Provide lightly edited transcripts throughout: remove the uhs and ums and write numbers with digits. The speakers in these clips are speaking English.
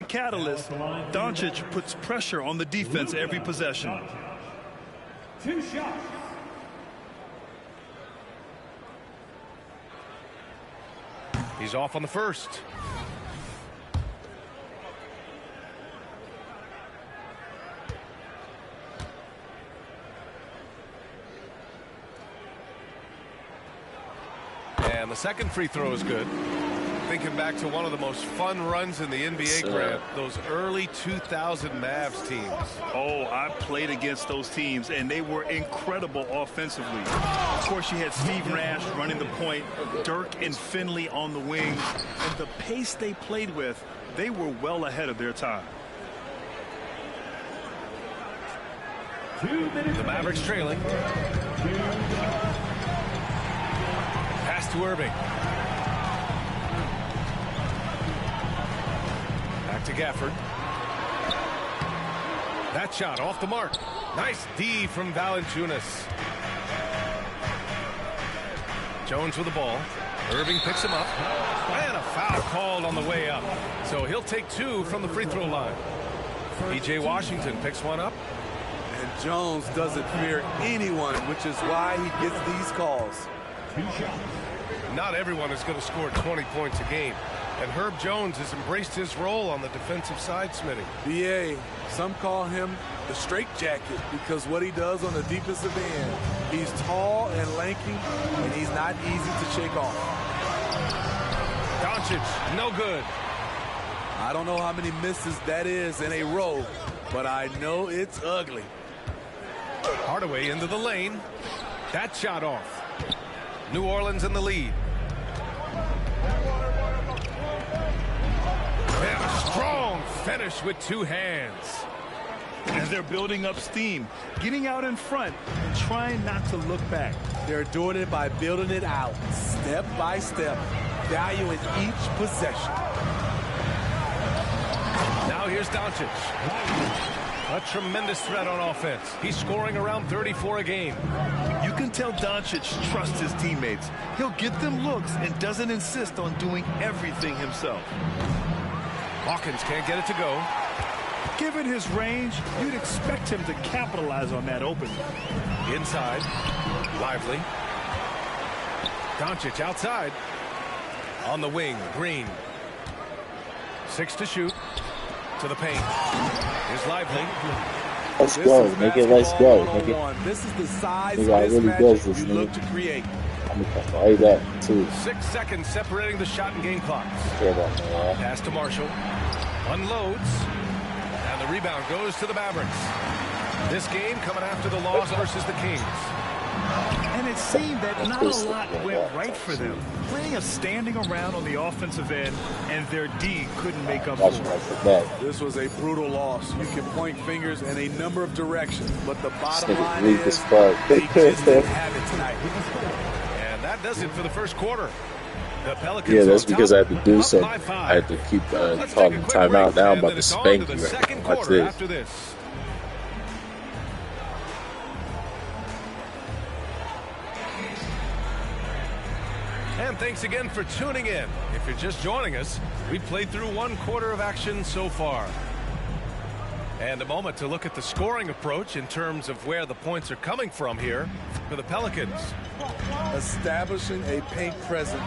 catalyst. Doncic puts pressure on the defense every possession. 2 shots. He's off on the first. And the second free throw is good. Thinking back to one of the most fun runs in the NBA, Grant, those early 2000 Mavs teams. Oh, I played against those teams, and they were incredible offensively. Of course, you had Steve Nash running the point, Dirk and Finley on the wings, and the pace they played with, they were well ahead of their time. The Mavericks trailing. Pass to Irving. Back to Gafford. That shot off the mark. Nice D from Valanciunas. Jones with the ball. Irving picks him up. And a foul called on the way up. So he'll take 2 from the free throw line. P.J. Washington picks one up. And Jones doesn't fear anyone, which is why he gets these calls. Not everyone is going to score 20 points a game. And Herb Jones has embraced his role on the defensive side, Smitty. BA, some call him the straitjacket because what he does on the defensive end. He's tall and lanky, and he's not easy to shake off. Doncic, no good. I don't know how many misses that is in a row, but I know it's ugly. Hardaway into the lane. That shot off. New Orleans in the lead. And a strong finish with 2 hands. As they're building up steam, getting out in front and trying not to look back. They're doing it by building it out, step by step, valuing each possession. Now here's Doncic. A tremendous threat on offense. He's scoring around 34 a game. You can tell Doncic trusts his teammates. He'll get them looks and doesn't insist on doing everything himself. Hawkins can't get it to go. Given his range, you'd expect him to capitalize on that opening. Inside. Lively. Doncic outside. On the wing, Green. 6 to shoot. To the paint. Here's Lively. Let's go. Make it, let's go. Make it. This is the size really does this, you look to create. I'm going to come right back, too. 6 seconds separating the shot and game clocks. Pass to Marshall. Unloads. And the rebound goes to the Mavericks. This game coming after the loss versus the Kings. And it seemed that not a lot went right for them. Plenty of standing around on the offensive end, and their D couldn't make up for it. This was a brutal loss. You can point fingers in a number of directions, but the bottom line is they just didn't have it tonight. And that does it for the first quarter. The Pelicans. Yeah, that's because I had to do something. I had to keep talking timeout. Now I'm about to spank you. Right? Watch this. After this. And thanks again for tuning in. If you're just joining us, we've played through 1 quarter of action so far. And a moment to look at the scoring approach in terms of where the points are coming from here for the Pelicans. Establishing a paint presence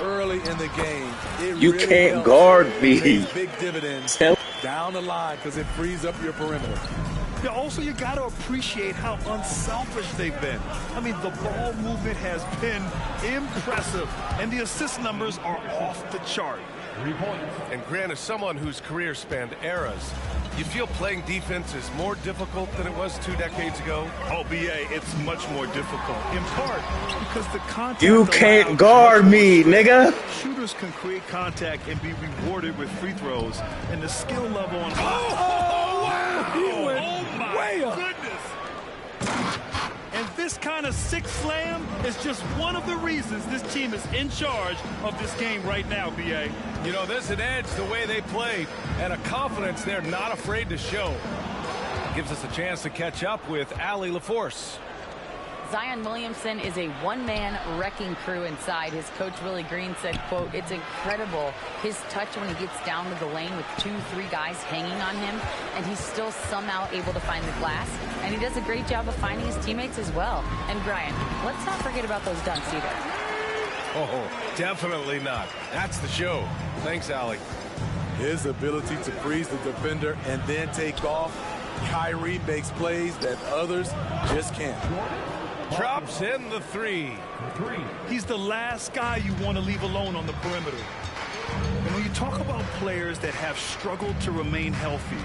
early in the game. You really can't guard me. Big dividends down the line because it frees up your perimeter. Yeah, also, you got to appreciate how unselfish they've been. I mean, the ball movement has been impressive, and the assist numbers are off the chart. 3 points. And Grant, as someone whose career spanned eras, you feel playing defense is more difficult than it was 2 decades ago? Oh, BA, it's much more difficult, in part because the contact. You can't guard me, nigga. Shooters can create contact and be rewarded with free throws, and the skill level on. Goodness. And this kind of sick slam is just one of the reasons this team is in charge of this game right now, BA. You know, there's an edge the way they play and a confidence they're not afraid to show. Gives us a chance to catch up with Allie LaForce. Zion Williamson is a one-man wrecking crew inside. His coach, Willie Green, said, quote, "It's incredible his touch when he gets down to the lane with 2-3 guys hanging on him, and he's still somehow able to find the glass. And he does a great job of finding his teammates as well." And Brian, let's not forget about those dunks either. Oh, definitely not. That's the show. Thanks, Allie. His ability to freeze the defender and then take off. Kyrie makes plays that others just can't. Drops in the three. He's the last guy you want to leave alone on the perimeter. And when you talk about players that have struggled to remain healthy,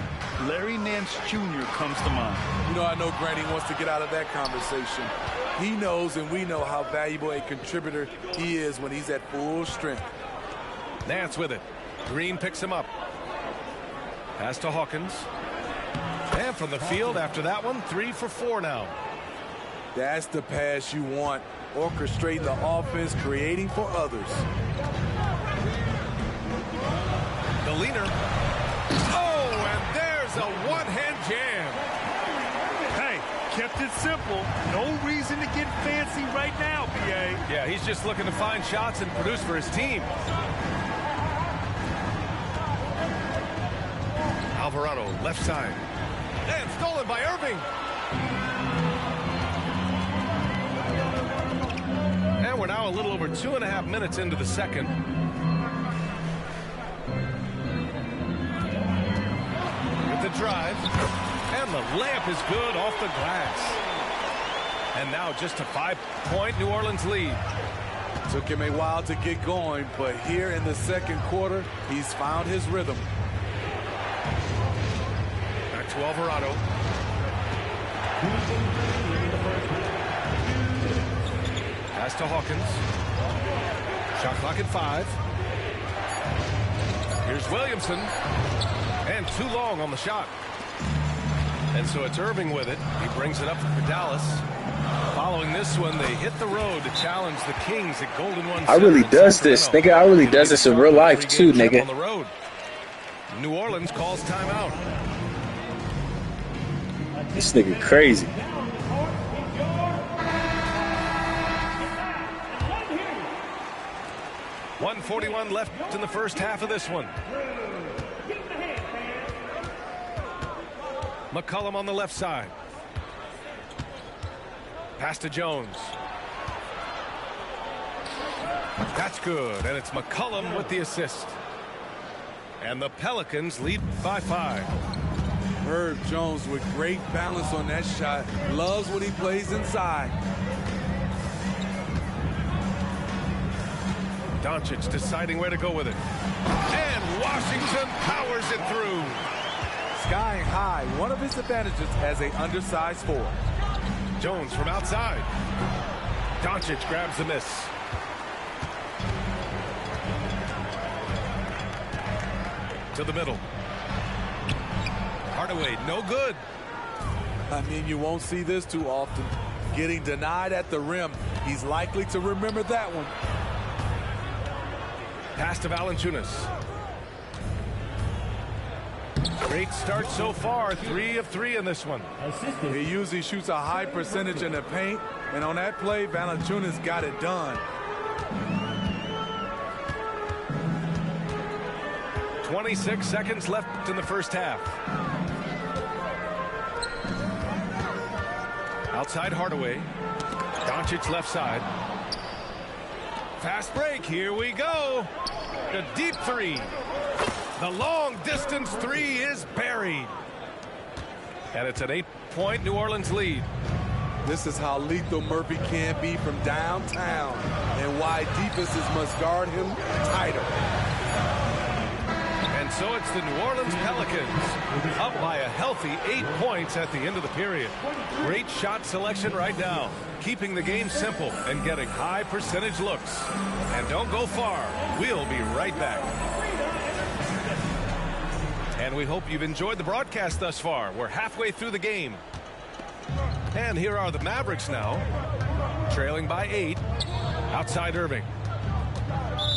Larry Nance Jr. comes to mind. You know, I know Granny wants to get out of that conversation. He knows and we know how valuable a contributor he is when he's at full strength. Nance with it. Green picks him up. Pass to Hawkins. And from the field after that one, 3 for 4 now. That's the pass you want. Orchestrating the offense, creating for others. The leaner. Oh, and there's a one-hand jam. Hey, kept it simple. No reason to get fancy right now, B.A. Yeah, he's just looking to find shots and produce for his team. Alvarado, left side. And stolen by Irving. And we're now a little over 2.5 minutes into the second. With the drive. And the layup is good off the glass. And now just a 5-point New Orleans lead. Took him a while to get going, but here in the second quarter, he's found his rhythm. Back to Alvarado. Pass to Hawkins. Shot clock at 5. Here's Williamson. And too long on the shot. And so it's Irving with it. He brings it up for Dallas. Following this one, they hit the road to challenge the Kings at Golden One. I really does this, nigga. I really does this in real life too, nigga. On the road. New Orleans calls timeout. This nigga crazy. .141 left in the first half of this one. McCollum on the left side. Pass to Jones. That's good, and it's McCollum with the assist. And the Pelicans lead by 5. Herb Jones with great balance on that shot. Loves when he plays inside. Doncic deciding where to go with it. And Washington powers it through. Skying high, one of his advantages as an undersized forward. Jones from outside. Doncic grabs the miss. To the middle. Hardaway, no good. I mean, you won't see this too often. Getting denied at the rim. He's likely to remember that one. Pass to Valanciunas. Great start so far. 3 of 3 in this one. He usually shoots a high percentage in the paint, and on that play, Valanciunas got it done. 26 seconds left in the first half. Outside Hardaway. Doncic left side. Fast break. Here we go. The deep 3. The long distance 3 is buried. And it's an 8-point New Orleans lead. This is how lethal Murphy can be from downtown and why defenses must guard him tighter. And so it's the New Orleans Pelicans up by a healthy 8 points at the end of the period. Great shot selection right now, keeping the game simple and getting high percentage looks. And don't go far. We'll be right back. And we hope you've enjoyed the broadcast thus far. We're halfway through the game. And here are the Mavericks now, trailing by 8, outside Irving.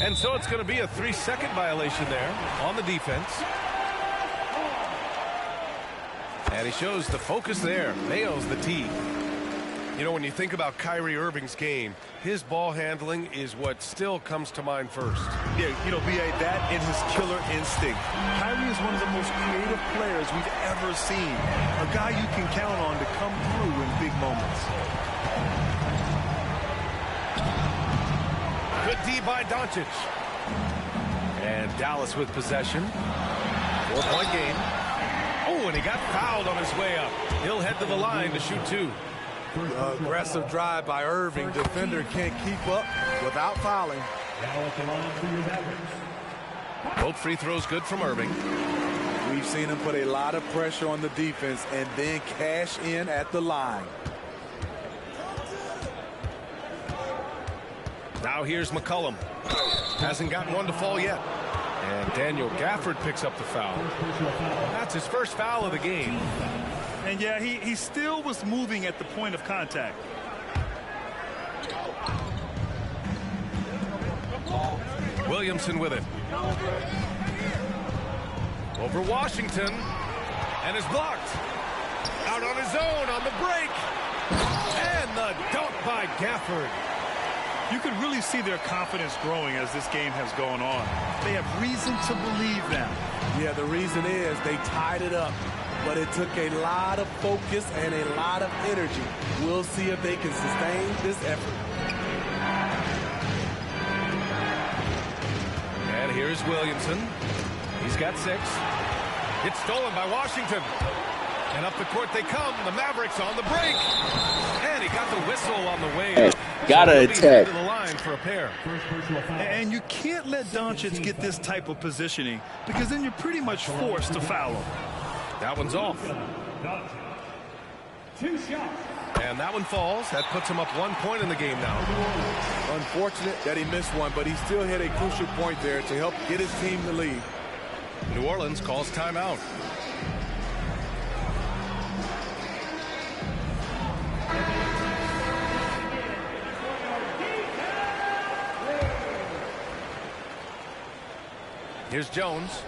And so it's going to be a 3-second violation there on the defense. And he shows the focus there, nails the tee. You know, when you think about Kyrie Irving's game, his ball handling is what still comes to mind first. Yeah, you know, B.A., that and his killer instinct. Kyrie is one of the most creative players we've ever seen. A guy you can count on to come through in big moments. Good D by Doncic. And Dallas with possession. 4-point game. Oh, and he got fouled on his way up. He'll head to the line to shoot 2. Aggressive drive by Irving. Defender can't keep up without fouling. Both free throws good from Irving. We've seen him put a lot of pressure on the defense and then cash in at the line. Now here's McCollum. Hasn't gotten one to fall yet. And Daniel Gafford picks up the foul. That's his first foul of the game. And yeah, he still was moving at the point of contact. Williamson with it. Over Washington. And is blocked. Out on his own on the break. And the dunk by Gafford. You could really see their confidence growing as this game has gone on. They have reason to believe now. Yeah, the reason is they tied it up, but it took a lot of focus and a lot of energy. We'll see if they can sustain this effort. And here's Williamson. He's got 6. It's stolen by Washington. And up the court they come. The Mavericks on the break. And he got the whistle on the way up. Gotta attack. To the line for a pair. And you can't let Doncic get this type of positioning because then you're pretty much forced to foul him. That one's off. 2 shots. And that one falls. That puts him up 1 point in the game now. Unfortunate that he missed one, but he still hit a crucial point there to help get his team the lead. New Orleans calls timeout. Here's Jones.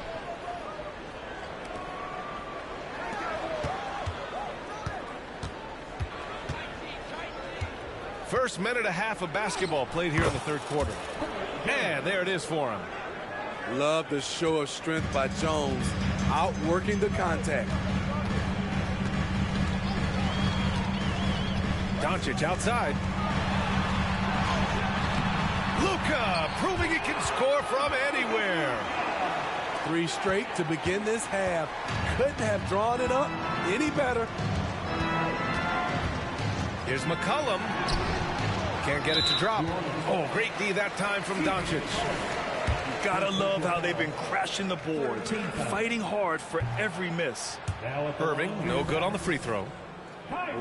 First minute and a half of basketball played here in the third quarter. And there it is for him. Love the show of strength by Jones, outworking the contact. Doncic outside. Luka proving he can score from anywhere. 3 straight to begin this half. Couldn't have drawn it up any better. Here's McCollum. Can't get it to drop. Oh, great D that time from Doncic. You gotta love how they've been crashing the boards, fighting hard for every miss. Irving, no good on the free throw.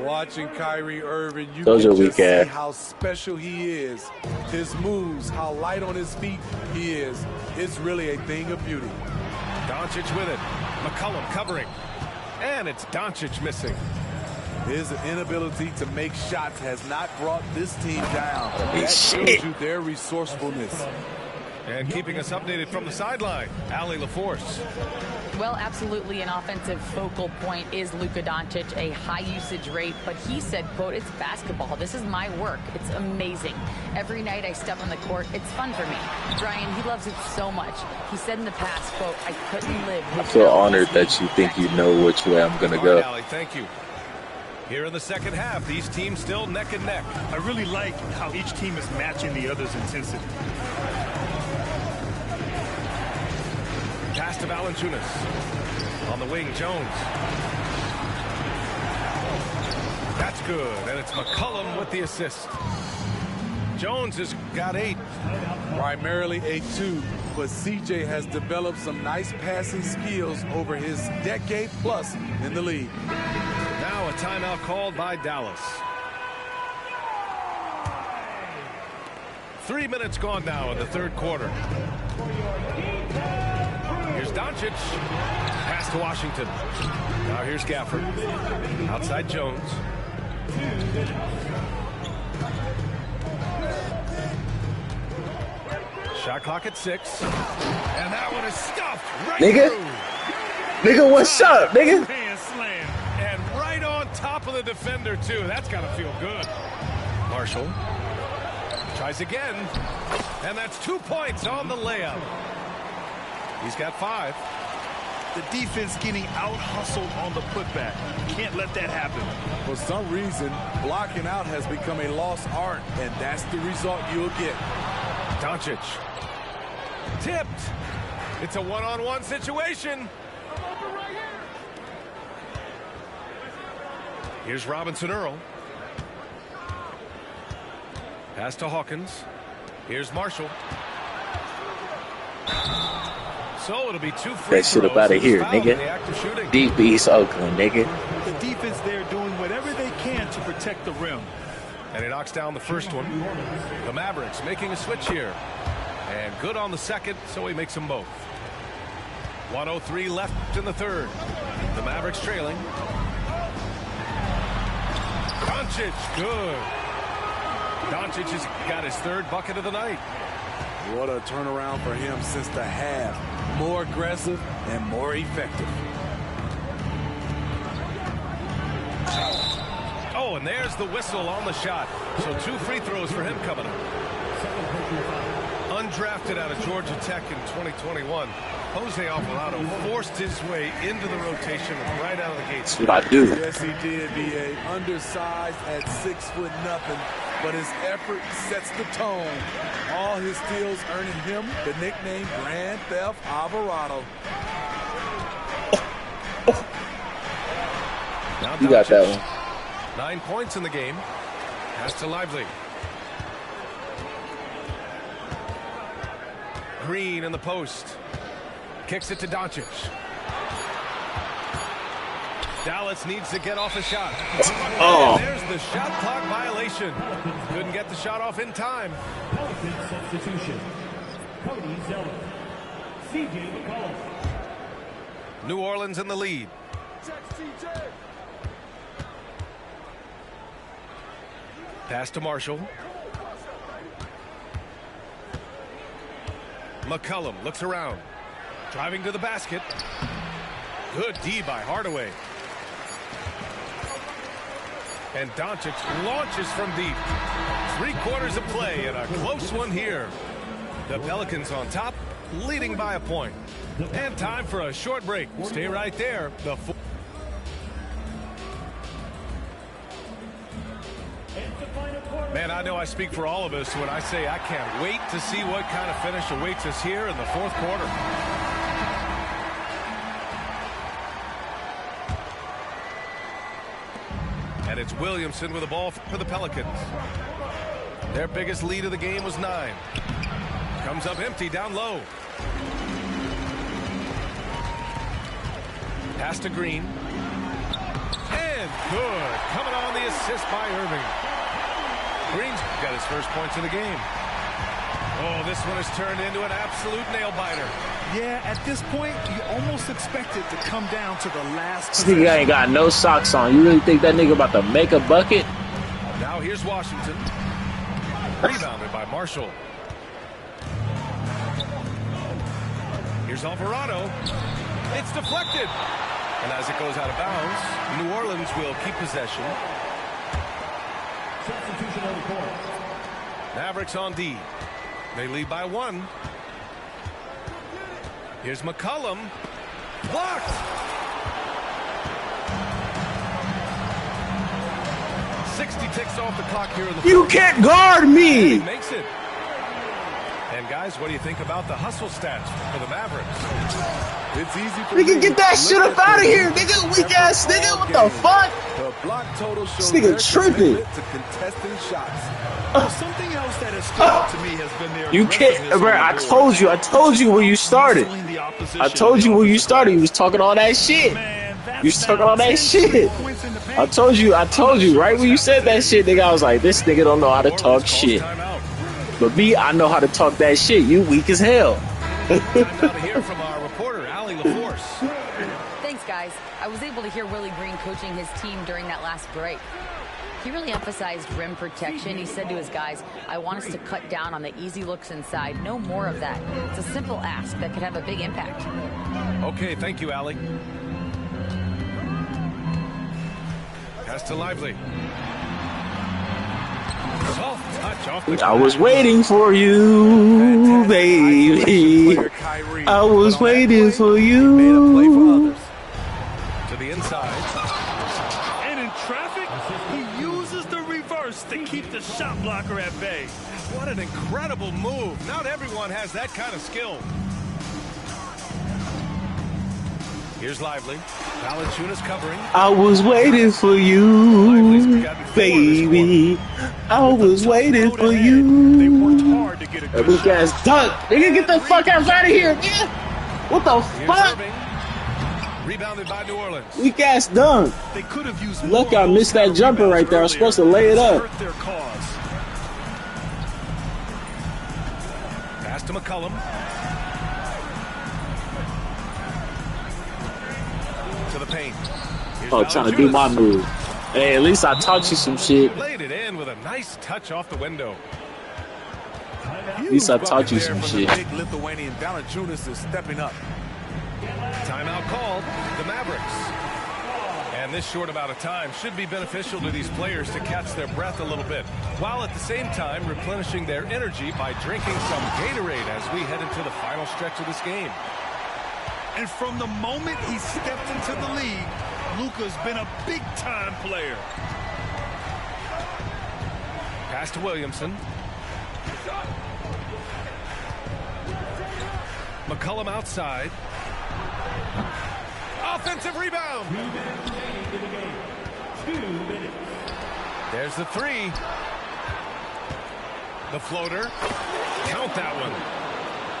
Watching Kyrie Irving, you Those can are just weak see ass. how special he is. His moves, how light on his feet he is. It's really a thing of beauty. Doncic with it. McCollum covering. And it's Doncic missing. His inability to make shots has not brought this team down. Hey, That shit. shows you their resourcefulness. And keeping us updated from the sideline, Allie LaForce. Well, absolutely an offensive focal point is Luka Doncic, a high usage rate, but he said, quote, it's basketball. This is my work. It's amazing. Every night I step on the court, it's fun for me. Brian, he loves it so much. He said in the past, quote, I couldn't live. I feel honored that you think you know which way I'm gonna All go. right, Allie, thank you. Here in the second half, these teams still neck and neck. I really like how each team is matching the other's intensity. Pass to Valanciunas. On the wing, Jones. That's good, and it's McCollum with the assist. Jones has got 8. Primarily a 2, but CJ has developed some nice passing skills over his decade plus in the league. Now a timeout called by Dallas. 3 minutes gone now in the third quarter. Here's Doncic. Pass to Washington. Now here's Gafford. Outside Jones. Shot clock at 6. And that one is stuffed right Nigga. through. Nigga, what's up, nigga? Hand slam. And right on top of the defender, too. That's got to feel good. Marshall tries again, and that's 2 points on the layup. He's got 5. The defense getting out-hustled on the putback. Can't let that happen. For some reason, blocking out has become a lost art, and that's the result you'll get. Doncic. Tipped. It's a one-on-one situation. Here's Robinson Earl. Pass to Hawkins. Here's Marshall. So it'll be 2 free that shit up out of here, nigga. Deep East Oakland, nigga. The defense there doing whatever they can to protect the rim. And he knocks down the first one. The Mavericks making a switch here. And good on the second, so he makes them both. 1:03 left in the third. The Mavericks trailing. Doncic, good. Doncic has got his 3rd bucket of the night. What a turnaround for him since the half. More aggressive and more effective. Oh, and there's the whistle on the shot. So 2 free throws for him coming up. Undrafted out of Georgia Tech in 2021, Jose Alvarado forced his way into the rotation right out of the gates. That's what I do. Yes, he did, B.A. Undersized at 6'0", but his effort sets the tone. All his steals earning him the nickname Grand Theft Alvarado. Now You got that one. 9 points in the game. Pass to Lively. Green in the post. Kicks it to Doncic. Dallas needs to get off a shot. Oh. And there's the shot clock violation. Couldn't get the shot off in time. Pelican substitution. Cody Zeller. C.J. McCollum. New Orleans in the lead. Pass to Marshall. McCollum looks around. Driving to the basket. Good D by Hardaway. And Doncic launches from deep. 3/4 of play and a close one here. The Pelicans on top, leading by a point. And time for a short break. Stay right there. Man, I know I speak for all of us when I say I can't wait to see what kind of finish awaits us here in the 4th quarter. And it's Williamson with the ball for the Pelicans. Their biggest lead of the game was 9. Comes up empty down low. Pass to Green. And good. Coming on the assist by Irving. Green's got his first points of the game. Oh, this one has turned into an absolute nail-biter. Yeah, at this point, you almost expect it to come down to the last This nigga ain't got no socks on. You really think that nigga about to make a bucket? Now here's Washington. Rebounded by Marshall. Here's Alvarado. It's deflected. And as it goes out of bounds, New Orleans will keep possession. Substitution on the court. Mavericks on D. They lead by 1. Here's McCollum. Blocked. 60 ticks off the clock here in the You can't guard me. He makes it. And guys, what do you think about the hustle stats for the Mavericks? It's easy for Nigga, get that shit up out of here, nigga. Weak ass nigga. What the fuck? The block total shows This nigga tripping. to contesting shots. Well, something else that has stood out to me has been their You can't, aggressiveness bro. on the I board. told you when you started. Hustling the opposition. I told you when you started. You was talking all that shit. Man, that's You was talking now all that 10 shit. points in the paint. I told you right when you said that shit, nigga. I was like, this nigga don't know how to Orleans talk calls shit. timeout. But me, I know how to talk that shit. You weak as hell. Time now to hear from our reporter, Allie LaForce. Thanks, guys. I was able to hear Willie Green coaching his team during that last break. He really emphasized rim protection. He said to his guys, I want us to cut down on the easy looks inside. No more of that. It's a simple ask that could have a big impact. Okay, thank you, Allie. Pass to Lively. Soft touch off the I was waiting for you, baby. I was waiting for you. Made a play for others. To the inside. And in traffic, he uses the reverse to keep the shot blocker at bay. What an incredible move. Not everyone has that kind of skill. Here's Lively. Valanciunas covering. I was waiting for you, baby. I was waiting for you. They worked hard to get a good Weak ass dunk. Nigga, get the fuck out of here, man. What the fuck? Rebounded by New Orleans. Weak ass dunk. They could have used Look, I missed that jumper right there. I was supposed to lay it up. Hurt their cause. Pass to McCollum. To the paint. Oh, trying to do my move. Hey, at least I taught you some shit. Laid it in with a nice touch off the window. At least I taught you some shit. Big Lithuanian Valanciunas is stepping up. Timeout called. The Mavericks. And this short amount of time should be beneficial to these players to catch their breath a little bit, while at the same time replenishing their energy by drinking some Gatorade as we head into the final stretch of this game. And from the moment he stepped into the league, Luka's been a big-time player. Pass to Williamson. McCollum outside. Offensive rebound. 2 minutes remaining in the game. 2 minutes. There's the three. The floater. Count that one.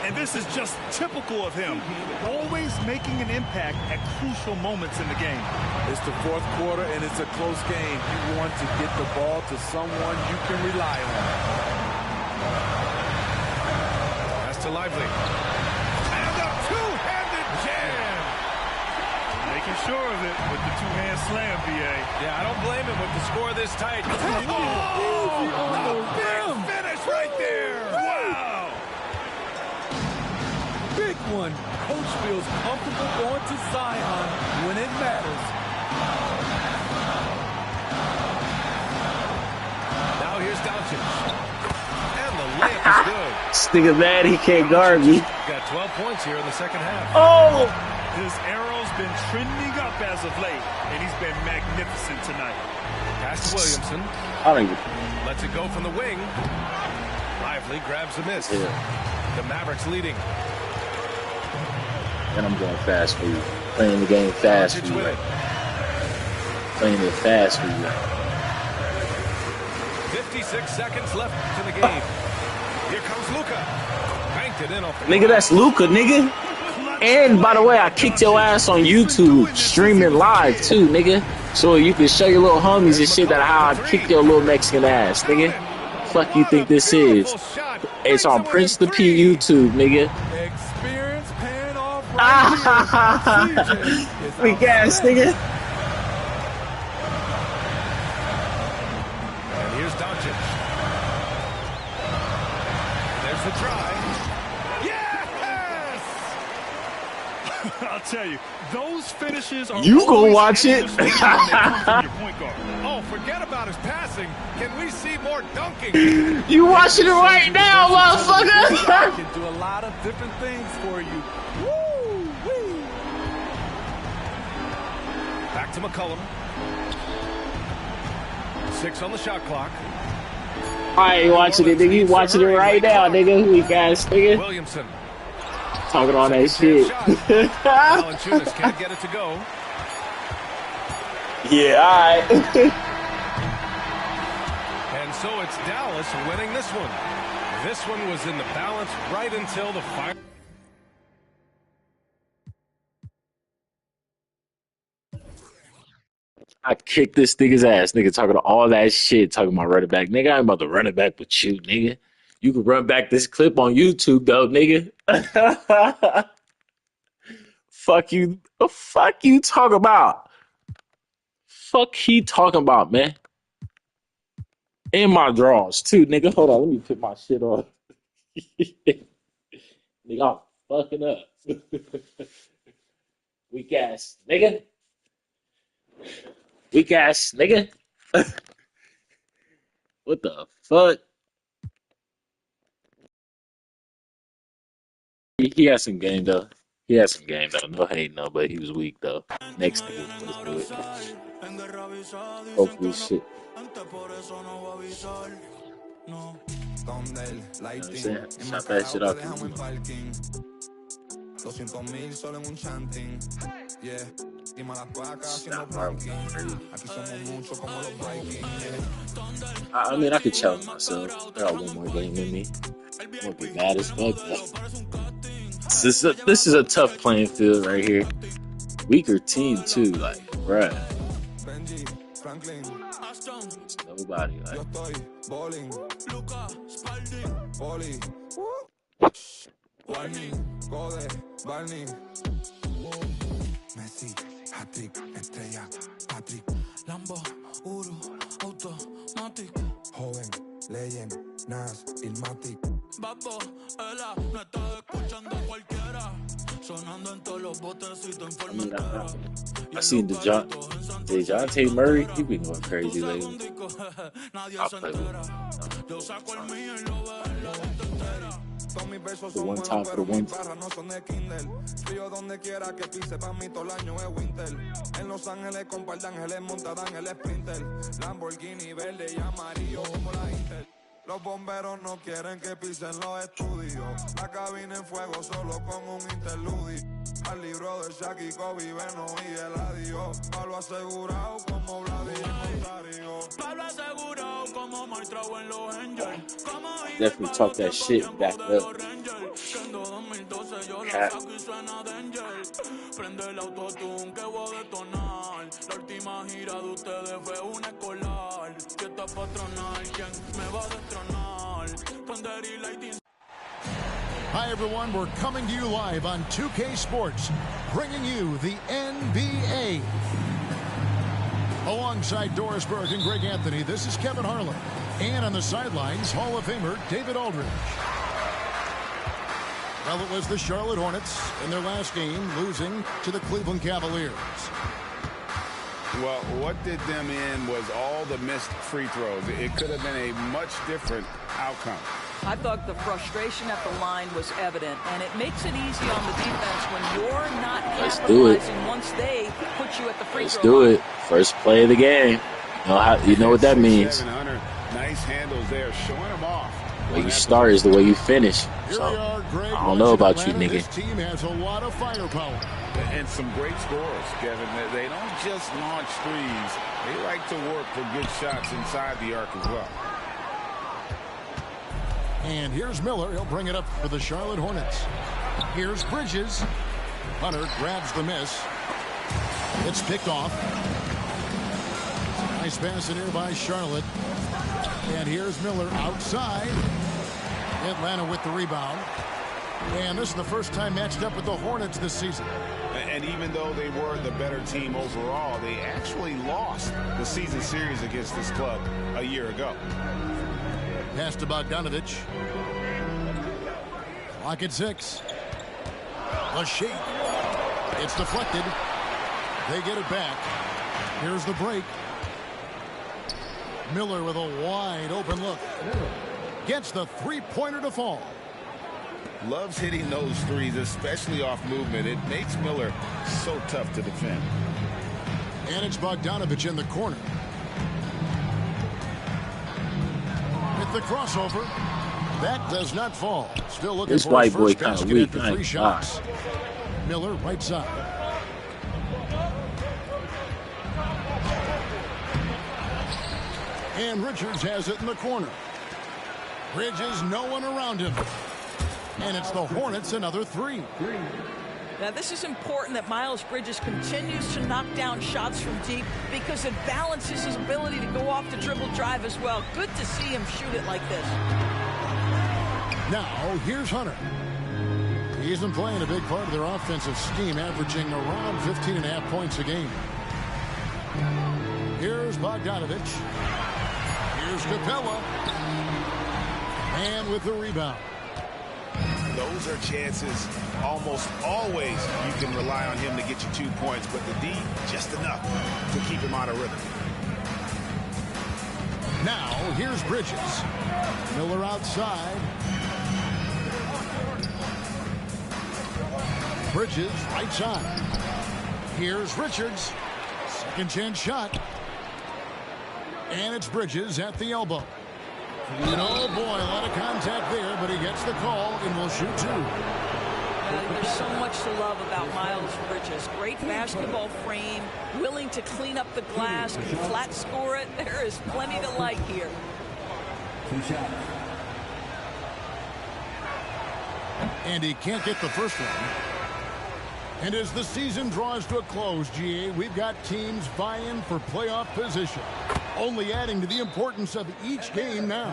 And this is just typical of him, always making an impact at crucial moments in the game. It's the fourth quarter, and it's a close game. You want to get the ball to someone you can rely on. Pass to Lively. And a two-handed jam. Making sure of it with the two-hand slam, BA. Yeah, I don't blame him with the score this tight. Oh, a big finish right there. Wow. Big one. Coach feels comfortable going to Zion when it matters. Now here's Doncic. And the layup is good. This nigga mad he can't guard me. Got 12 points here in the second half. Oh! His arrow's been trending up as of late, and he's been magnificent tonight. Pass to Williamson. I don't even... Lets it go from the wing. Lively grabs the miss. Yeah. The Mavericks leading. And I'm going fast for you. Playing the game fast for you. Right? Playing it fast for you. 56 seconds left to the game. Here comes Luka. Banked it in off the Nigga, that's Luka, nigga. And by the way, I kicked your ass on YouTube, streaming live too, nigga. So you can show your little homies and shit that how I kicked your little Mexican ass, nigga. Fuck you think this is? It's on Prince the P YouTube, nigga. Experience paying off right here. Weak ass, nigga. And here's Doncic. There's the try. Yes! I'll tell you, those finishes are You go always watch it. extra special when they come from your point guard. Oh, forget about his passing. Can we see more dunking? You watching it right now, motherfucker. Can do a lot of different things for you. Woo-wee. Back to McCollum. 6 on the shot clock. I ain't watching it, nigga. You watching it right now, nigga. Weak ass, nigga. Williamson. Talking all that shit. Valanciunas can't get it to go. Yeah, alright. And so it's Dallas winning this one. This one was in the balance right until the final. I kicked this nigga's ass, nigga, talking all that shit, talking about running back. Nigga, I ain't about to run it back with you, nigga. You can run back this clip on YouTube, though, nigga. Fuck you. The fuck you talking about? Fuck he talking about, man. In my drawers, too, nigga. Hold on, let me put my shit on. Nigga, I'm fucking up. Weak ass, nigga. Weak ass nigga. What the fuck? He had some game though. He had some game though. No hate, no, but he was weak though. Next nigga, let's do it. Hopefully, shit. You know what I'm saying? Shot that shit out the room. 200,000 solo en un chanting. Yeah. Y malas pacas haciendo Stop, bro. planking. Aquí somos muchos como los Vikings. I mean, I could challenge myself. I got one more game in me. I'm gonna be mad as fuck. This is a tough playing field right here. Weaker team too, like, bruh. Benji, Franklin. It's nobody, Yo like. estoy bowling. Poli. Warning. Code. Barney. Messi. Hat-trick. Estrella. Patrick. Lambo. Uru. Automatic. Joven. Legend. Nas. Ilmatic. Babo. Ela. No está escuchando cualquiera. Sonando en todos los botecitos en I mean, forma. I seen DeJounte Murray. He been going crazy lately. I'll play with him. The one time for the one time. No son de Kindle. Frío donde quiera que pise, pa' mí todo el año es winter. En Los Ángeles con par de ángeles montada en el Sprinter. Lamborghini verde y amarillo como la Inter. Los bomberos no quieren que pisen los estudios. La cabina en fuego solo con un interludio. Al libro de Shaq y Kobe, Beno y Eladio. Palo asegurado como Vladimir. Palo asegurado como Maestro en los Angels. Definitely talk that shit and back it up. Cat. Prende el autotune que voy a detonar. La última gira de ustedes fue una escolar. Que está patronal, quien me va a destronar. Thunder y lightning. Hi, everyone. We're coming to you live on 2K Sports, bringing you the NBA. Alongside Doris Burke and Greg Anthony, this is Kevin Harlan. And on the sidelines, Hall of Famer David Aldridge. Well, it was the Charlotte Hornets in their last game, losing to the Cleveland Cavaliers. Well, what did them in was all the missed free throws. It could have been a much different outcome. I thought the frustration at the line was evident, and it makes it easy on the defense when you're not capitalizing once they put you at the free throw line. Let's do it. First play of the game. You know what that means. Nice handles there, showing them off. The way you start is the way you finish. So, I don't know about you, nigga. This team has a lot of firepower. And some great scores, Kevin. They don't just launch threes. They like to work for good shots inside the arc as well. And here's Miller. He'll bring it up for the Charlotte Hornets. Here's Bridges. Hunter grabs the miss. It's picked off. Nice pass in here by Charlotte. And here's Miller outside. Atlanta with the rebound. And this is the first time matched up with the Hornets this season. And even though they were the better team overall, they actually lost the season series against this club a year ago. Pass to Bogdanovich. Clock at 6. A shake. It's deflected. They get it back. Here's the break. Miller with a wide open look. Gets the three-pointer to fall. Loves hitting those threes, especially off movement. It makes Miller so tough to defend. And it's Bogdanovich in the corner. With the crossover. That does not fall. Still looking this for white his boy first kind of basket weak. after 3 shots. Miller right side. And Richards has it in the corner. Bridges, no one around him. And it's the Hornets, another 3. Now, this is important that Miles Bridges continues to knock down shots from deep because it balances his ability to go off the dribble drive as well. Good to see him shoot it like this. Now, here's Hunter. He's been playing a big part of their offensive scheme, averaging around 15.5 points a game. Here's Bogdanovich. Here's Capella. And with the rebound. those are chances almost always you can rely on him to get you 2 points, but the D, just enough to keep him out of rhythm. Now, here's Bridges. Miller outside. Bridges, right side. Here's Richards. Second chance shot. And it's Bridges at the elbow. And oh boy, a lot of contact there, but he gets the call and will shoot 2. There's so much to love about Miles Bridges. Great basketball frame, willing to clean up the glass, can flat score it. There is plenty to like here. 2 shots. And he can't get the first one. And as the season draws to a close, GA, we've got teams vying for playoff position, only adding to the importance of each game now.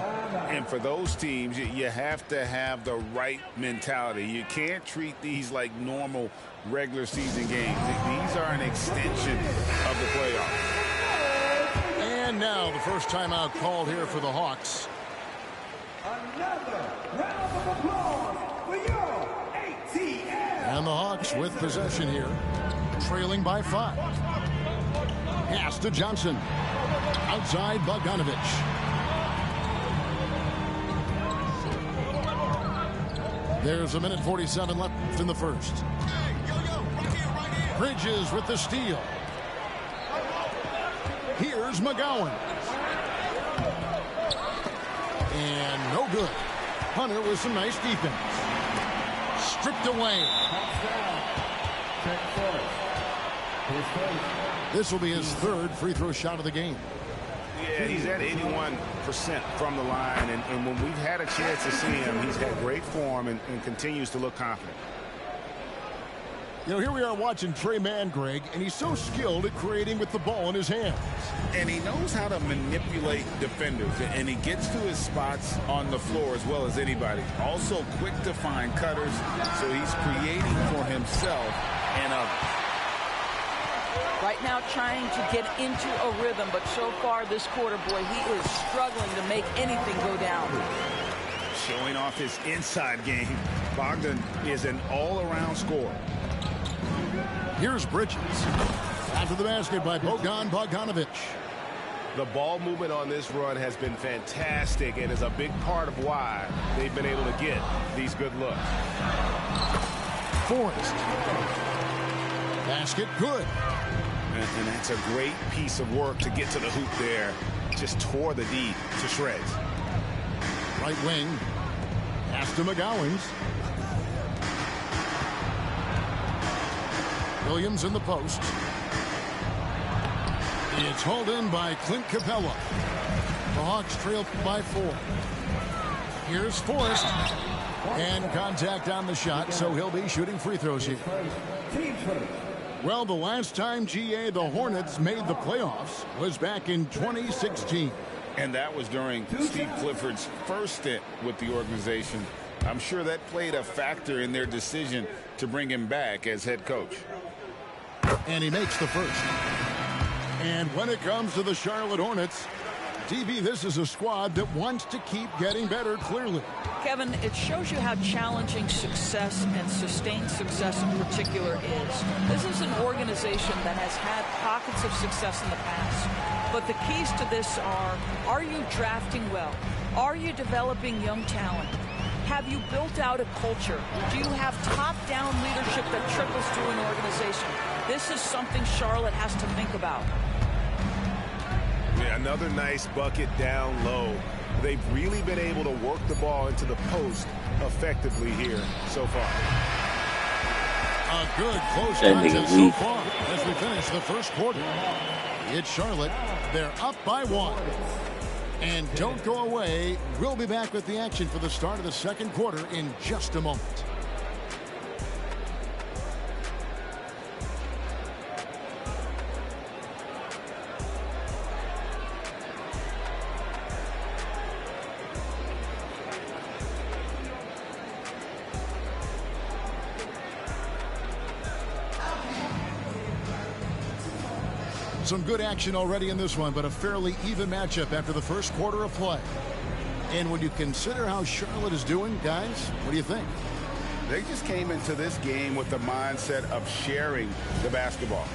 And for those teams, you have to have the right mentality. You can't treat these like normal regular season games. These are an extension of the playoffs. And now the first timeout called here for the Hawks. Another round of applause for your ATL. And the Hawks with possession here, trailing by 5. Pass to Johnson. Outside Bogdanovich. There's 1:47 left in the first. Bridges with the steal. Here's McGowan. And no good. Hunter with some nice defense. Stripped away. This will be his 3rd free throw shot of the game. Yeah, he's at 81% from the line, and when we've had a chance to see him, he's had great form and continues to look confident. You know, here we are watching Trey Mann, Greg, and he's so skilled at creating with the ball in his hands. And he knows how to manipulate defenders, and he gets to his spots on the floor as well as anybody. Also quick to find cutters, so he's creating for himself and others. Right now trying to get into a rhythm, but so far this quarter, boy, he is struggling to make anything go down. Showing off his inside game, Bogdan is an all-around scorer. Here's Bridges. After the basket by Bogdanovich. The ball movement on this run has been fantastic and is a big part of why they've been able to get these good looks. Forrest. Basket good. And that's a great piece of work to get to the hoop there. Just tore the D to shreds. Right wing. Pass to McGowan's. Williams in the post. It's hauled in by Clint Capella. The Hawks trail by 4. Here's Forrest. And contact on the shot, so he'll be shooting free throws here. Well, the last time, GA, the Hornets made the playoffs was back in 2016. And that was during Steve Clifford's first stint with the organization. I'm sure that played a factor in their decision to bring him back as head coach. And he makes the first. And when it comes to the Charlotte Hornets, DB, this is a squad that wants to keep getting better, clearly. Kevin, it shows you how challenging success and sustained success in particular is. This is an organization that has had pockets of success in the past. But the keys to this are you drafting well? Are you developing young talent? Have you built out a culture? Do you have top-down leadership that trickles through an organization? This is something Charlotte has to think about. Yeah, another nice bucket down low. They've really been able to work the ball into the post effectively here so far. A good close contest so far as we finish the first quarter. It's Charlotte. They're up by 1. And don't go away. We'll be back with the action for the start of the second quarter in just a moment. Some good action already in this one, but a fairly even matchup after the first quarter of play. And when you consider how Charlotte is doing, guys, what do you think? They just came into this game with the mindset of sharing the basketball.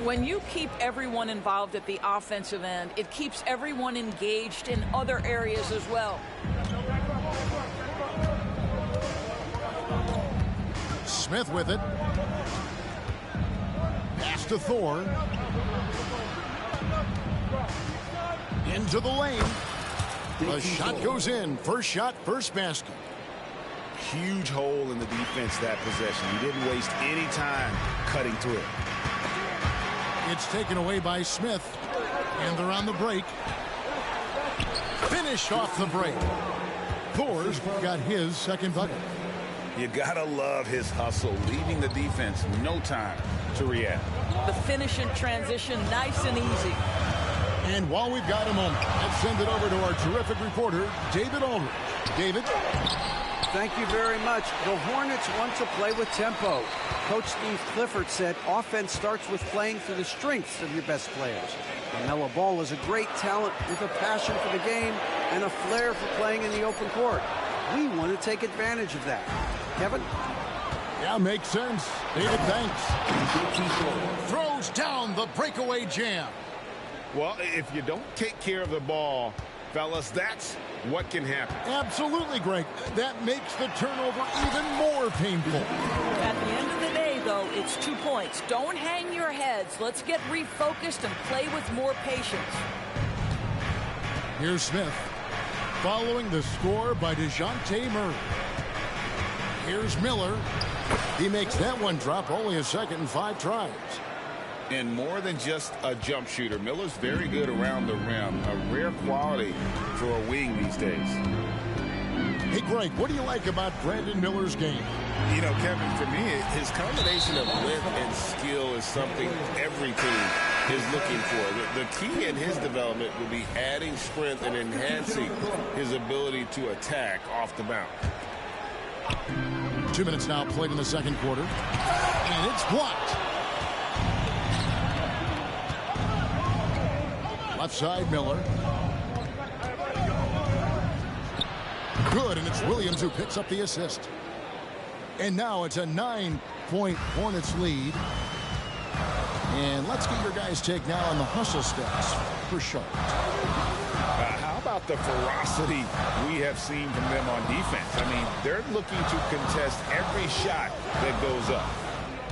When you keep everyone involved at the offensive end, it keeps everyone engaged in other areas as well. Smith with it. Pass to Thor. Into the lane. The shot goes in. First shot, first basket. Huge hole in the defense that possession. He didn't waste any time cutting through it. It's taken away by Smith. And they're on the break. Finished off the break. Thor's got his second bucket. You gotta love his hustle, leaving the defense no time to react. The finish in transition, nice and easy. And while we've got a moment, let's send it over to our terrific reporter, David Aldridge. David? Thank you very much. The Hornets want to play with tempo. Coach Steve Clifford said offense starts with playing to the strengths of your best players. LaMelo Ball is a great talent with a passion for the game and a flair for playing in the open court. We want to take advantage of that. Kevin? Yeah, makes sense. David, thanks. Throws down the breakaway jam. Well, if you don't take care of the ball, fellas, that's what can happen. Absolutely, Greg. That makes the turnover even more painful. At the end of the day, though, it's 2 points. Don't hang your heads. Let's get refocused and play with more patience. Here's Smith. Following the score by DeJounte Murray. Here's Miller. He makes that one drop, only a second and 5 tries. And more than just a jump shooter, Miller's very good around the rim. A rare quality for a wing these days. Hey, Greg, what do you like about Brandon Miller's game? You know, Kevin, for me, his combination of length and skill is something every team is looking for. The key in his development will be adding strength and enhancing his ability to attack off the bounce. 2 minutes now played in the second quarter. And it's blocked. Left side, Miller. Good, and it's Williams who picks up the assist. And now it's a 9-point Hornets lead. And let's get your guys' take now on the hustle stats for Charlotte. How about the ferocity we have seen from them on defense? I mean, they're looking to contest every shot that goes up.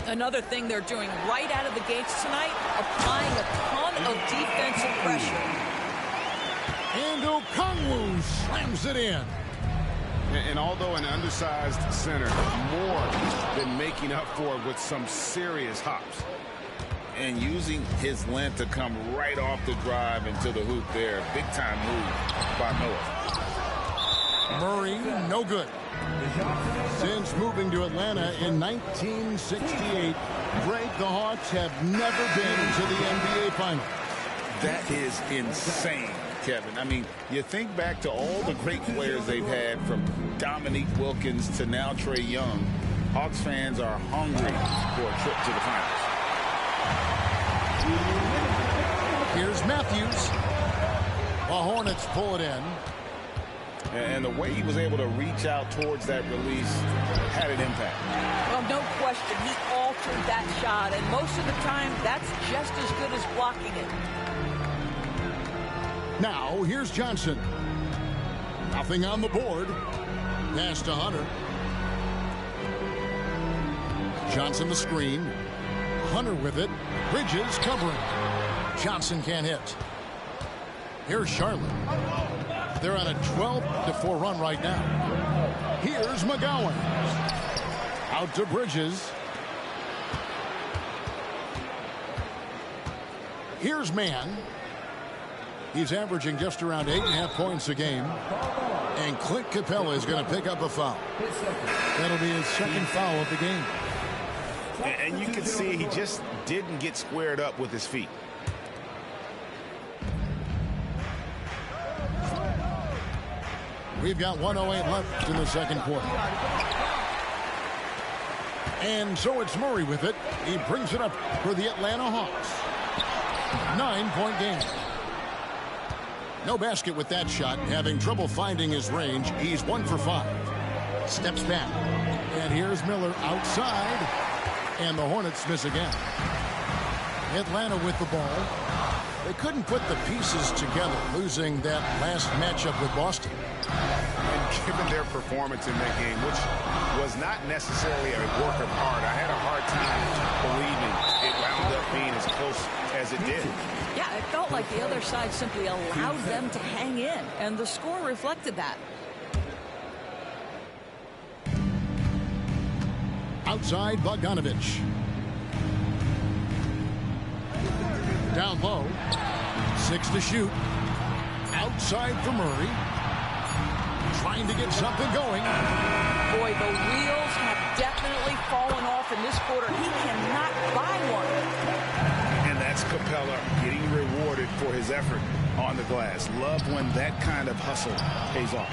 Another thing they're doing right out of the gates tonight, applying a ton of defensive pressure. And Okongwu slams it in. And although an undersized center, more than making up for it with some serious hops. And using his length to come right off the drive into the hoop there. Big time move by Miller. Murray, no good. Since moving to Atlanta in 1968, Greg, the Hawks have never been to the NBA Finals. That is insane, Kevin. I mean, you think back to all the great players they've had, from Dominique Wilkins to now Trae Young. Hawks fans are hungry for a trip to the finals. Here's Matthews. The Hornets pull it in. And the way he was able to reach out towards that release had an impact. Well, no question, he altered that shot, and most of the time, that's just as good as blocking it. Now, here's Johnson. Nothing on the board. Pass to Hunter. Johnson the screen. Hunter with it. Bridges covering. Johnson can't hit. Here's Charlotte. They're on a 12-4 run right now. Here's McGowan. Out to Bridges. Here's Mann. He's averaging just around 8.5 points a game. And Clint Capella is going to pick up a foul. That'll be his second foul of the game. And you can see he just didn't get squared up with his feet. We've got 1:08 left in the second quarter. And so it's Murray with it. He brings it up for the Atlanta Hawks. 9-point game. No basket with that shot. Having trouble finding his range. He's 1 for 5. Steps back. And here's Miller outside. And the Hornets miss again. Atlanta with the ball. They couldn't put the pieces together, losing that last matchup with Boston. And given their performance in that game, which was not necessarily a work of art, I had a hard time believing it wound up being as close as it did. Yeah, it felt like the other side simply allowed them to hang in, and the score reflected that. Outside, Bogdanovich. Down low. 6 to shoot. Outside for Murray. Trying to get something going. Boy, the wheels have definitely fallen off in this quarter. He cannot buy one. And that's Capella getting rewarded for his effort on the glass. Love when that kind of hustle pays off.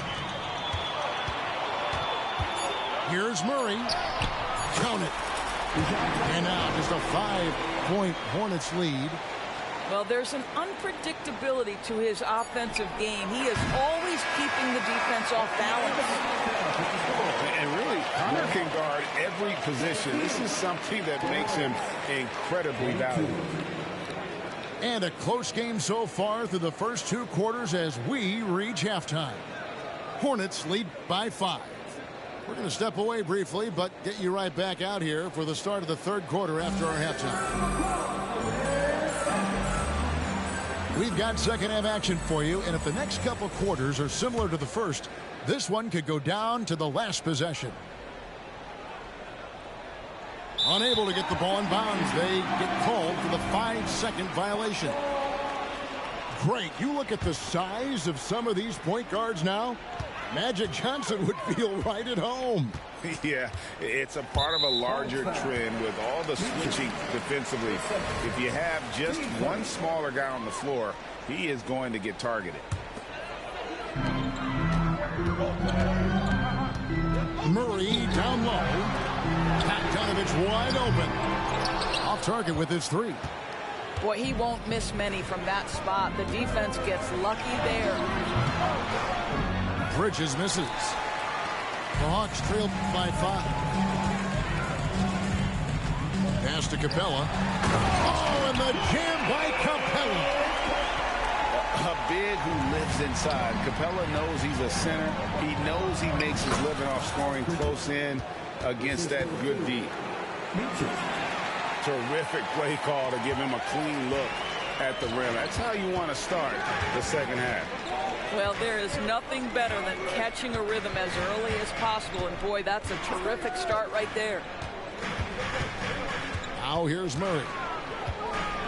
Here's Murray. Count it. And now just a 5-point Hornets lead. Well, there's an unpredictability to his offensive game. He is always keeping the defense off balance. And really, Connor can guard every position. This is something that makes him incredibly valuable. And a close game so far through the first 2 quarters as we reach halftime. Hornets lead by 5. We're going to step away briefly, but get you right back out here for the start of the 3rd quarter after our halftime. We've got second half action for you, and if the next couple quarters are similar to the first, this one could go down to the last possession. Unable to get the ball in bounds, they get called for the 5-second violation. Great. You look at the size of some of these point guards now. Magic Johnson would feel right at home. Yeah, it's a part of a larger trend with all the switching defensively. If you have just one smaller guy on the floor, he is going to get targeted. Murray down low. Bogdanovich wide open. Off target with his 3. Boy, he won't miss many from that spot. The defense gets lucky there. Bridges misses. The Hawks trail by 5. Pass to Capella. Oh, and the jam by Capella. A big who lives inside. Capella knows he's a center. He knows he makes his living off scoring close in against that good D. Terrific play call to give him a clean look at the rim. That's how you want to start the second half. Well, there is nothing better than catching a rhythm as early as possible. And, boy, that's a terrific start right there. Now here's Murray.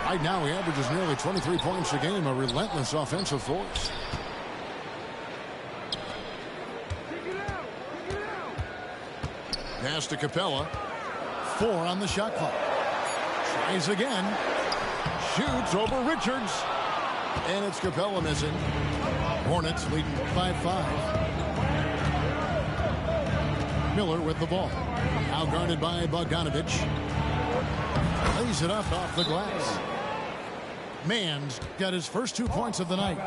Right now he averages nearly 23 points a game, a relentless offensive force. Pass to Capella. 4 on the shot clock. Tries again. Shoots over Richards. And it's Capella missing. Hornets leading by 5. Miller with the ball. Now guarded by Bogdanovich. Lays it up off the glass. Mann's got his first 2 points of the night.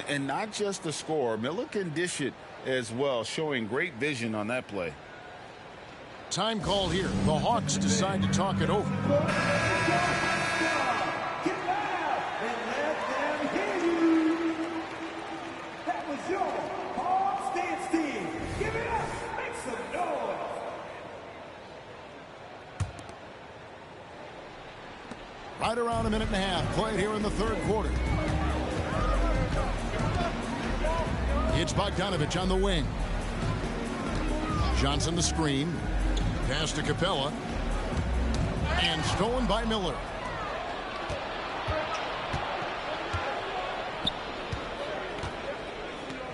And not just the score. Miller can dish it as well, showing great vision on that play. Time called here. The Hawks decide to talk it over. Right around a minute and a half played here in the 3rd quarter. It's Bogdanovich on the wing. Johnson the screen. Pass to Capella. And stolen by Miller.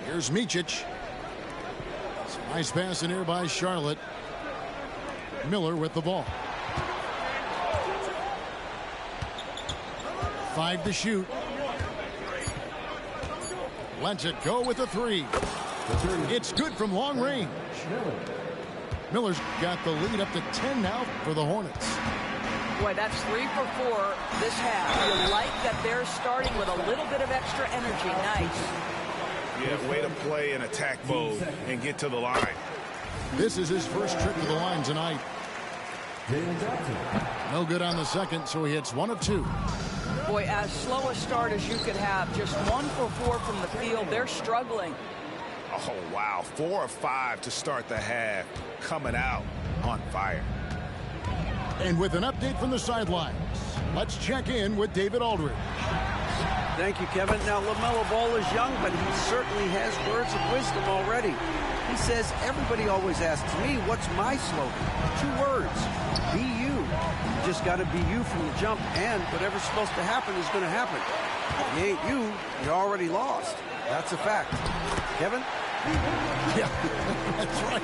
Here's Micic. Nice pass in here by Charlotte. Miller with the ball. 5 to shoot. Lets it go with the 3. It's good from long range. Miller's got the lead up to 10 now for the Hornets. Boy, that's 3 for 4 this half. You like that they're starting with a little bit of extra energy. Nice. Yeah, way to play in attack mode and get to the line. This is his first trip to the line tonight. No good on the second, so he hits 1 of 2. Boy, as slow a start as you could have, just 1 for 4 from the field. They're struggling. Oh, wow. 4 of 5 to start the half. Coming out on fire. And with an update from the sidelines, let's check in with David Aldridge. Thank you, Kevin. Now, LaMelo Ball is young, but he certainly has words of wisdom already. He says, everybody always asks me, what's my slogan? 2 words, be you. You just got to be you from the jump, and whatever's supposed to happen is going to happen. If you ain't you, you're already lost. That's a fact. Kevin? Yeah, that's right.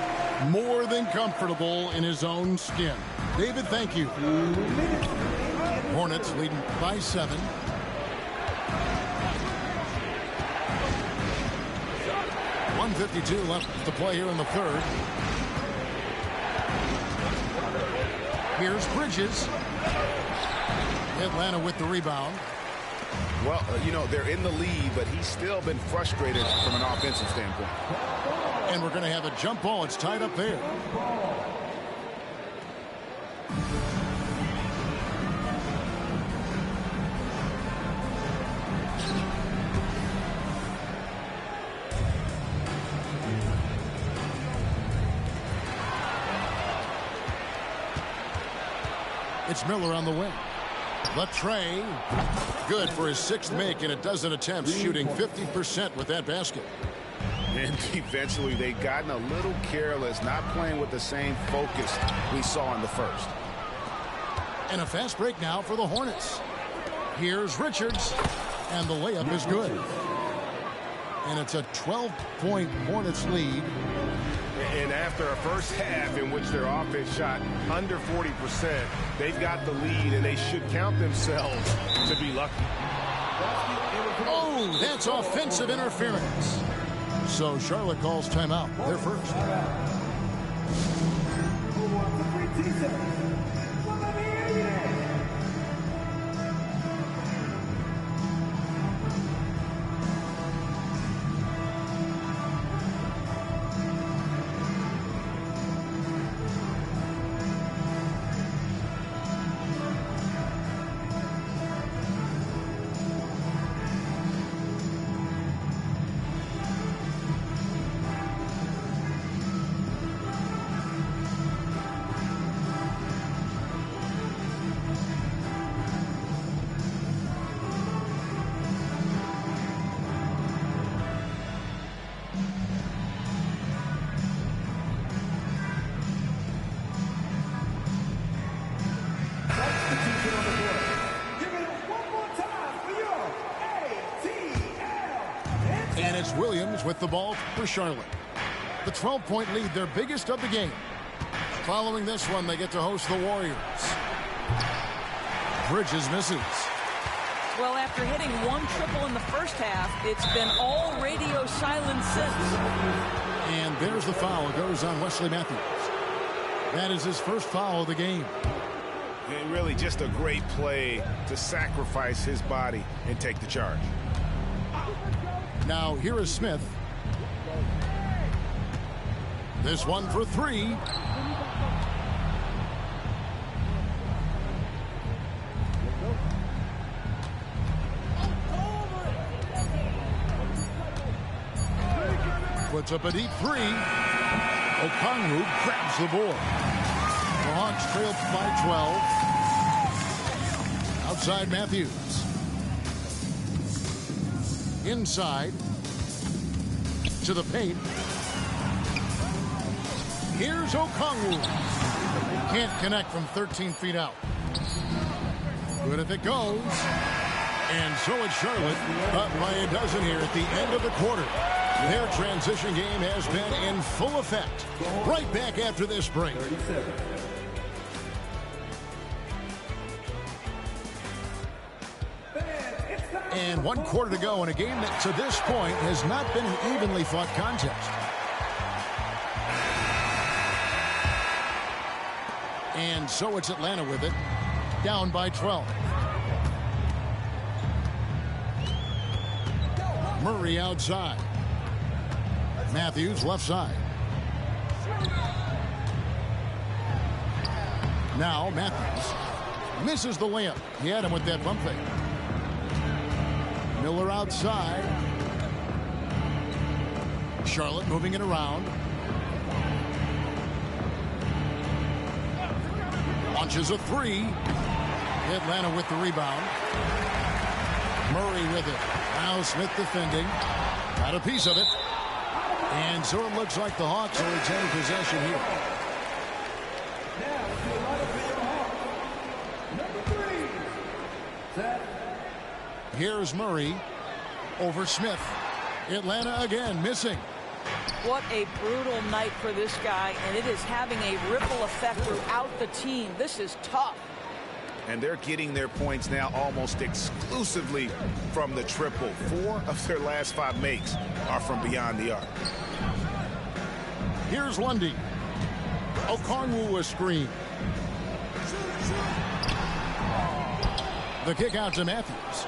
More than comfortable in his own skin. David, thank you. Hornets leading by 7. .152 left to play here in the third. Here's Bridges. Atlanta with the rebound. Well, you know, they're in the lead, but he's still been frustrated from an offensive standpoint. And we're going to have a jump ball. It's tied up there. It's Miller on the wing. Latrey, good for his 6th make in a dozen attempts, shooting 50% with that basket. And eventually they've gotten a little careless, not playing with the same focus we saw in the first. And a fast break now for the Hornets. Here's Richards, and the layup is good. And it's a 12-point Hornets lead. And after a first half in which their offense shot under 40%, they've got the lead, and they should count themselves to be lucky. Oh, that's offensive interference. So Charlotte calls timeout. They're first. And it's Williams with the ball for Charlotte. The 12-point lead, their biggest of the game. Following this one, they get to host the Warriors. Bridges misses. Well, after hitting 1 triple in the first half, it's been all radio silence since. And there's the foul. It goes on Wesley Matthews. That is his first foul of the game. And really just a great play to sacrifice his body and take the charge. Now here is Smith. This one for 3. Puts up a deep 3. Okongwu grabs the board. The Hawks trail by 12. Outside Matthews. Inside to the paint. Here's Okongwu. Can't connect from 13 feet out. Good if it goes. And so it's Charlotte up by a dozen here at the end of the quarter. Their transition game has been in full effect. Right back after this break. And 1 quarter to go in a game that to this point has not been an evenly fought contest. And so it's Atlanta with it, down by 12. Murray outside. Matthews left side. Now Matthews misses the layup. He had him with that bump fake. Miller outside. Charlotte moving it around. Launches a three. Atlanta with the rebound. Murray with it. Now Smith defending. Got a piece of it. And so it looks like the Hawks will retain possession here. Here's Murray over Smith. Atlanta again missing. What a brutal night for this guy, and it is having a ripple effect throughout the team. This is tough. And they're getting their points now almost exclusively from the triple. 4 of their last 5 makes are from beyond the arc. Here's Lundy. Okongwu a screen. The kick out to Matthews.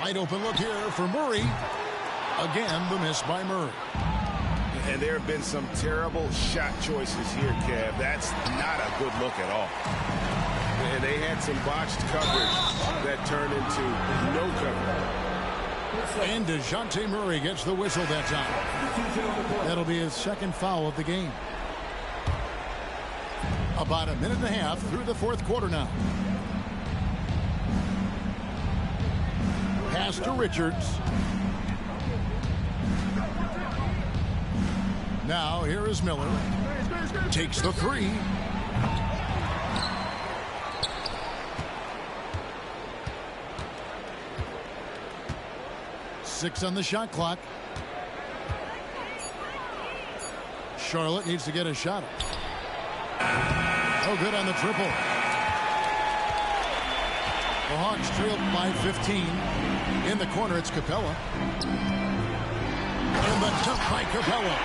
Wide open look here for Murray. Again, the miss by Murray. And there have been some terrible shot choices here, Kev. That's not a good look at all. And they had some botched coverage that turned into no coverage. And DeJounte Murray gets the whistle that time. That'll be his second foul of the game. About a minute and a half through the fourth quarter now. Pass to Richards. Now here is Miller. Takes the three. Six on the shot clock. Charlotte needs to get a shot. No good on the triple. The Hawks trailed by 15. In the corner, it's Capella. And the jump by Capella.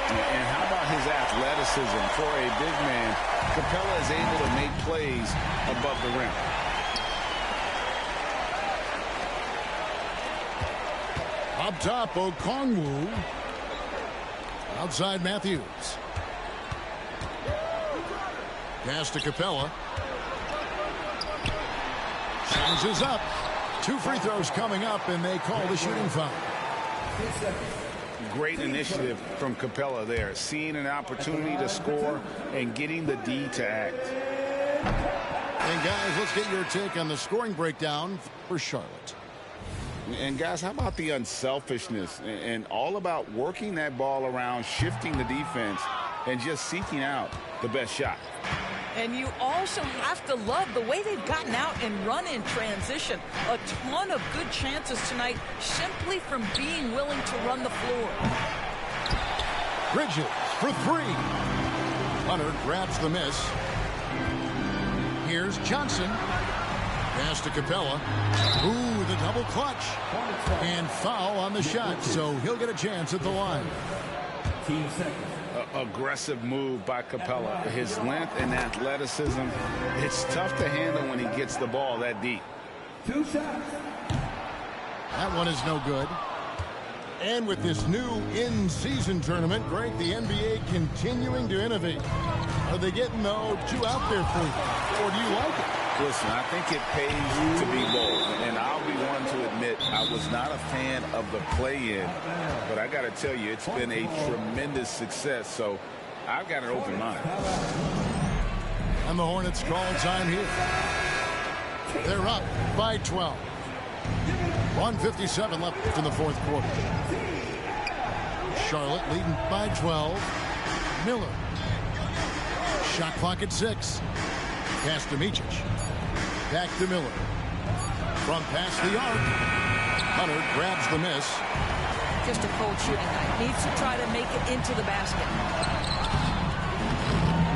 And how about his athleticism for a big man? Capella is able to make plays above the rim. Up top, Okongwu. Outside Matthews. Pass to Capella. Changes up. 2 free throws coming up, and they call the shooting foul. Great initiative from Capella there. Seeing an opportunity to score and getting the D to act. And guys, let's get your take on the scoring breakdown for Charlotte. And guys, how about the unselfishness and all about working that ball around, shifting the defense, and just seeking out the best shot. And you also have to love the way they've gotten out and run in transition. A ton of good chances tonight simply from being willing to run the floor. Bridges for three. Hunter grabs the miss. Here's Johnson. Pass to Capella. Ooh, the double clutch. And foul on the shot, so he'll get a chance at the line. Aggressive move by Capella. His length and athleticism, it's tough to handle when he gets the ball that deep. 2 shots. That one is no good. And with this new in-season tournament, Greg, the NBA continuing to innovate. Are they getting the 2 out there for you? Or do you like it? Listen, I think it pays to be bold, and I'll be one to admit I was not a fan of the play-in, but I got to tell you, it's been a tremendous success, so I've got an open mind. And the Hornets call time here. They're up by 12. 1:57 left in the fourth quarter. Charlotte leading by 12. Miller. Shot clock at 6. Pass to Micic. Back to Miller. From past the arc. Hunter grabs the miss. Just a cold shooting night. Needs to try to make it into the basket.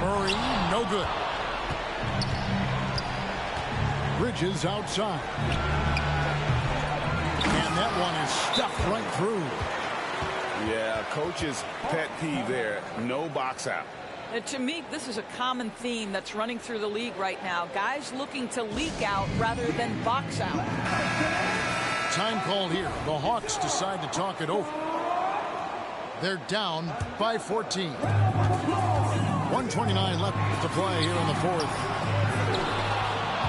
Murray, no good. Bridges outside. And that one is stuffed right through. Yeah, coach's pet peeve there. No box out. And to me, this is a common theme that's running through the league right now. Guys looking to leak out rather than box out. Time called here. The Hawks decide to talk it over. They're down by 14. 1:29 left to play here in the fourth.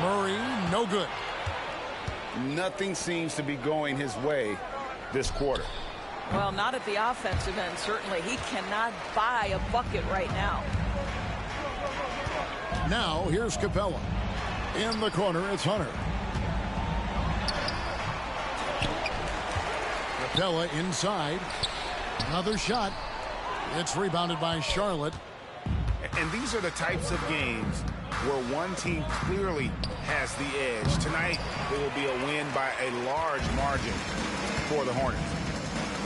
Murray, no good. Nothing seems to be going his way this quarter. Well, not at the offensive end, certainly. He cannot buy a bucket right now. Now, here's Capella. In the corner, it's Hunter. Capella inside. Another shot. It's rebounded by Charlotte. And these are the types of games where one team clearly has the edge. Tonight, it will be a win by a large margin for the Hornets.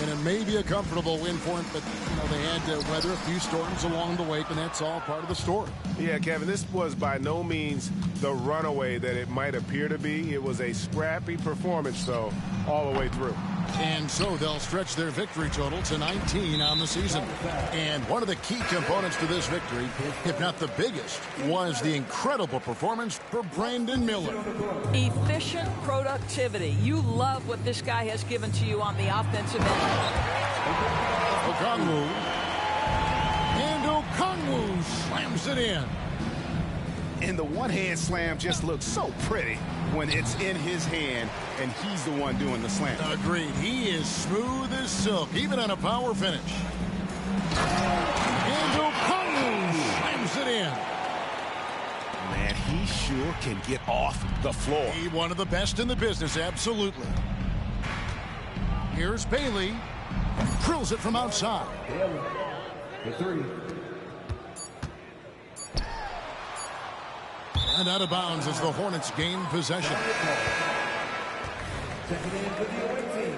And it may be a comfortable win for him, but they had to weather a few storms along the way, and that's all part of the story. Yeah, Kevin, this was by no means the runaway that it might appear to be. It was a scrappy performance, though, all the way through. And so they'll stretch their victory total to 19 on the season. And one of the key components to this victory, if not the biggest, was the incredible performance for Brandon Miller. Efficient productivity. You love what this guy has given to you on the offensive end. Okongwu. And Okongwu slams it in. And the one-hand slam just looks so pretty when it's in his hand and he's the one doing the slam. Agreed. He is smooth as silk, even on a power finish. And Okongwu slams it in. Man, he sure can get off the floor. He one of the best in the business, absolutely. Here's Bailey. Drills it from outside. The three. And out of bounds as the Hornets gain possession. Checking in for the away team.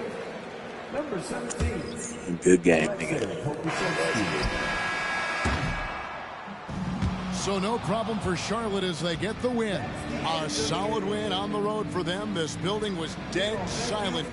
Number 17. Good game, nigga. So no problem for Charlotte as they get the win. A solid win on the road for them. This building was dead silent